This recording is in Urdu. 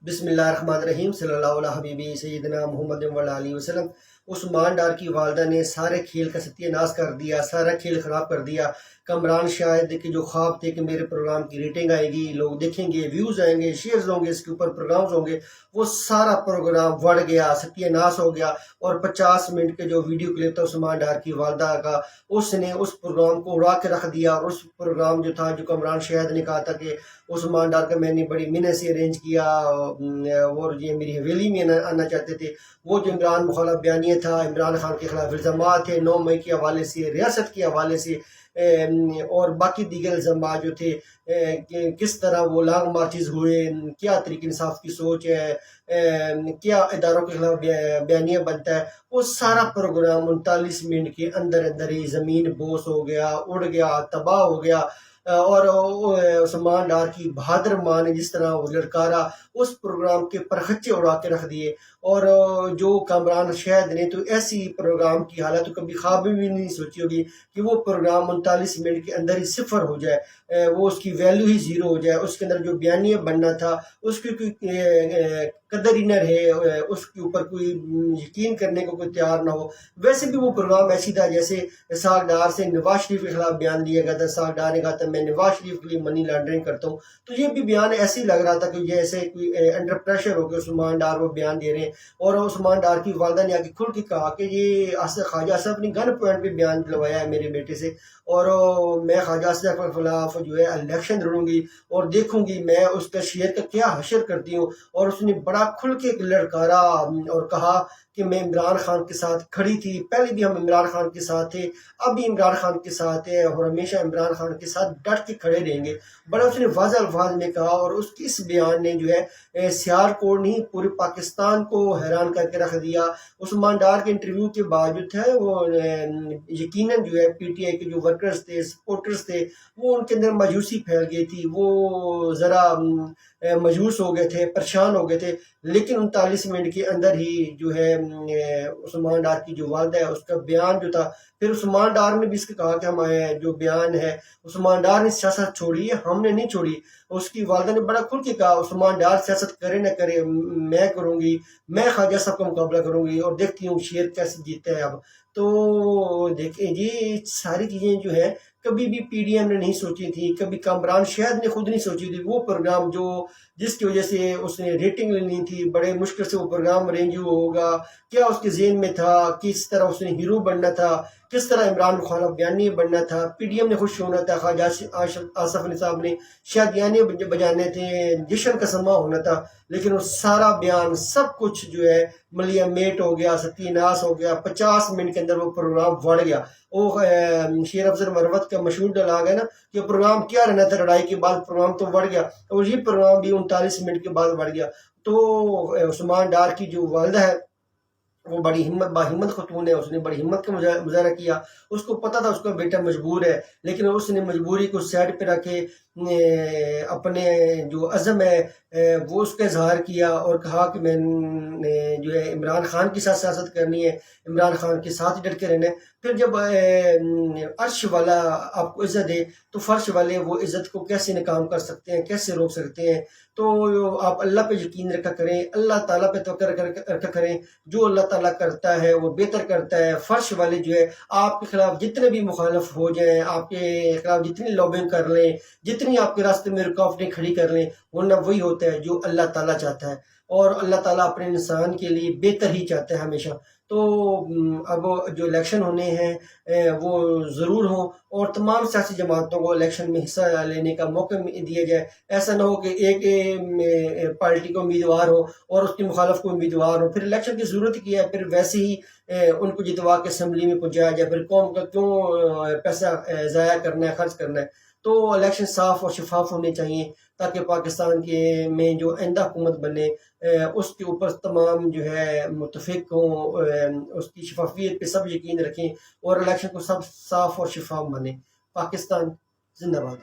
بسم اللہ الرحمن الرحیم صلی اللہ علیہ حبیبی سیدنا محمد علیہ وسلم۔ عثمان ڈار کی والدہ نے سارے کھیل کا ستیہ ناش کر دیا، سارا کھیل خراب کر دیا۔ کامران شاہد کے جو خواب تھے کہ میرے پروگرام کی ریٹنگ آئے گی، لوگ دیکھیں گے، ویوز آئیں گے، شیئرز ہوں گے، اس کے اوپر پروگرامز ہوں گے، وہ سارا پروگرام وڑ گیا، ستیہ ناش ہو گیا۔ اور 50 منٹ کے جو ویڈیو کلپ تھا عثمان ڈار کی والدہ کا، اس نے اس پروگرام کو اڑا کے رکھ دیا۔ اور اس پروگرام جو تھا، جو کامران شاہد نے کہا تھا کہ عثمان ڈار کا میں نے بڑی محنت سے ارینج کیا اور یہ میری حویلی میں آنا چاہتے تھے، وہ جو عمران مخالف بیانیہ تھا، عمران خان کے خلاف الزامات تھے 9 مئی کے حوالے سے، ریاست کے حوالے سے، اور باقی دیگر الزامات جو تھے، کہ کس طرح وہ لانگ مارچز ہوئے، کیا تحریک انصاف کی سوچ ہے، کیا اداروں کے خلاف بیانیہ بنتا ہے، وہ سارا پروگرام 39 منٹ کے اندر ہی زمین بوس ہو گیا، اڑ گیا، تباہ ہو گیا۔ اور عثمان ڈار کی بہادر ماں نے جس طرح وہ لڑکارا، اس پروگرام کے پرخچے اڑا کے رکھ دیے۔ اور جو کامران شاہد نے تو ایسی پروگرام کی حالت تو کبھی خواب میں بھی نہیں سوچی ہوگی کہ وہ پروگرام 39 منٹ کے اندر ہی صفر ہو جائے، وہ اس کی ویلیو ہی زیرو ہو جائے، اس کے اندر جو بیانیہ بننا تھا اس کی کوئی قدر ہی نہ رہے، اس کے اوپر کوئی یقین کرنے کو کوئی تیار نہ ہو۔ ویسے بھی وہ پروگرام ایسی تھا جیسے اسحاق ڈار سے نواز شریف کے خلاف بیان دیا گیا تھا، اسحاق ڈار نے کہا تھا میں نواز شریف کے لیے منی لانڈرنگ کرتا ہوں، تو یہ بھی بیان ایسے ہی لگ رہا تھا کہ جیسے کوئی انڈر پریشر ہو کے عثمان ڈار وہ بیان دے رہے ہیں۔ اور عثمان ڈار کی والدہ نے آگے کھل کے کہا کہ یہ خواجہ اسف نے گن پوائنٹ پہ بیان دلوایا ہے میرے بیٹے سے، اور میں خواجہ اسف کے خلاف جو ہے الیکشن لڑوں گی اور دیکھوں گی میں اس کا شیئر کا کیا حشر کرتی ہوں۔ اور اس نے بڑا کھل کے لڑکارا اور کہا کہ میں عمران خان کے ساتھ کھڑی تھی، پہلے بھی ہم عمران خان کے ساتھ تھے، اب بھی عمران خان کے ساتھ ہے اور ہمیشہ عمران خان کے ساتھ ڈٹ کے کھڑے رہیں گے، بڑا اس نے واضح الفاظ میں کہا۔ اور اس کی اس بیان نے جو ہے سیالکوٹ نہیں پورے پاکستان کو حیران کر کے رکھ دیا۔ عثمان ڈار کے انٹرویو کے بعد جو تھا وہ یقیناً جو ہے پی ٹی آئی کے جو ورکرز تھے، سپورٹرز تھے، وہ ان کے اندر مایوسی پھیل گئی تھی، وہ ذرا مایوس ہو گئے تھے، پریشان ہو گئے تھے۔ لیکن 39 منٹ کے اندر ہی جو ہے عثمان ڈار کی جو والدہ ہے اس کا بیان جو تھا، پھر عثمان ڈار نے بھی اس کو کہا کہ ہمارے جو بیان ہے، عثمان ڈار نے سیاست چھوڑی ہے، ہم نے نہیں چھوڑی۔ اس کی والدہ نے بڑا کھل کے کہا عثمان ڈار سیاست کرے نہ کرے میں کروں گی، میں خواجہ صاحب کا مقابلہ کروں گی اور دیکھتی ہوں شیر کیسے جیتا ہے اب۔ تو دیکھیں یہ ساری چیزیں جو ہیں کبھی بھی پی ڈی ایم نے نہیں سوچی تھی، کبھی کامران شاہد نے خود نہیں سوچی تھی۔ وہ پروگرام جس کی وجہ سے اس نے ریٹنگ لینی تھی، بڑے مشکل سے وہ پروگرام ارینج ہوگا، کیا اس کے ذہن میں تھا، کس طرح اس نے ہیرو بننا تھا، کس طرح عمران مخالف بیانی بننا تھا، پی ڈی ایم نے خوش ہونا تھا، خواجہ آصف علی صاحب نے شادیانے بجانے تھے، جشن کا سما ہونا تھا، لیکن وہ سارا بیان سب کچھ جو ہے ملیا میٹ ہو گیا، ستیہ ناش ہو گیا۔ 50 منٹ کے اندر وہ پروگرام وڑ گیا۔ وہ شیر افضل مروت کا مشہور ڈائلاگ ہے نا کہ پروگرام کیا رہنا تھا لڑائی کے بعد، پروگرام تو وڑ گیا، اور یہ پروگرام بھی 39 منٹ کے بعد وڑ گیا۔ تو عثمان ڈار کی جو والدہ ہے وہ بڑی باہمت خاتون ہے، اس نے بڑی ہمت کا مظاہرہ کیا۔ اس کو پتا تھا اس کا بیٹا مجبور ہے، لیکن اس نے مجبوری کو سائڈ پہ رکھ کے اپنے جو عزم ہے وہ اس کا اظہار کیا اور کہا کہ میں نے جو ہے عمران خان کے ساتھ سیاست کرنی ہے، عمران خان کے ساتھ ڈٹ کے رہنا ہے۔ پھر جب عرش والا آپ کو عزت دے تو فرش والے وہ عزت کو کیسے ناکام کر سکتے ہیں، کیسے روک سکتے ہیں؟ تو آپ اللہ پہ یقین رکھا کریں، اللہ تعالیٰ پہ توکل رکھا کریں، جو اللہ تعالیٰ کرتا ہے وہ بہتر کرتا ہے۔ فرش والے جو ہے آپ کے خلاف جتنے بھی مخالف ہو جائیں، آپ کے خلاف جتنی لابنگ کر لیں، جتنی آپ کے راستے میں رکاوٹیں کھڑی کر لیں، ورنہ وہی ہوتا ہے جو اللہ تعالیٰ چاہتا ہے، اور اللہ تعالیٰ اپنے انسان کے لیے بہتر ہی چاہتا ہے ہمیشہ۔ تو اب جو الیکشن ہونے ہیں وہ ضرور ہوں، اور تمام سیاسی جماعتوں کو الیکشن میں حصہ لینے کا موقع دیا جائے۔ ایسا نہ ہو کہ ایک پارٹی کو امیدوار ہو اور اس کے مخالف کو امیدوار ہو، پھر الیکشن کی ضرورت کیا ہے، پھر ویسے ہی ان کو جتوا کے اسمبلی میں پہنچایا جائے، پھر قوم کا کیوں پیسہ ضائع کرنا ہے، خرچ کرنا ہے؟ تو الیکشن صاف اور شفاف ہونے چاہیے تاکہ پاکستان میں جو آئندہ حکومت بنے اس کے اوپر تمام جو ہے متفق ہوں، اس کی شفافیت پہ سب یقین رکھیں اور الیکشن کو سب صاف اور شفاف مانیں۔ پاکستان زندہ باد۔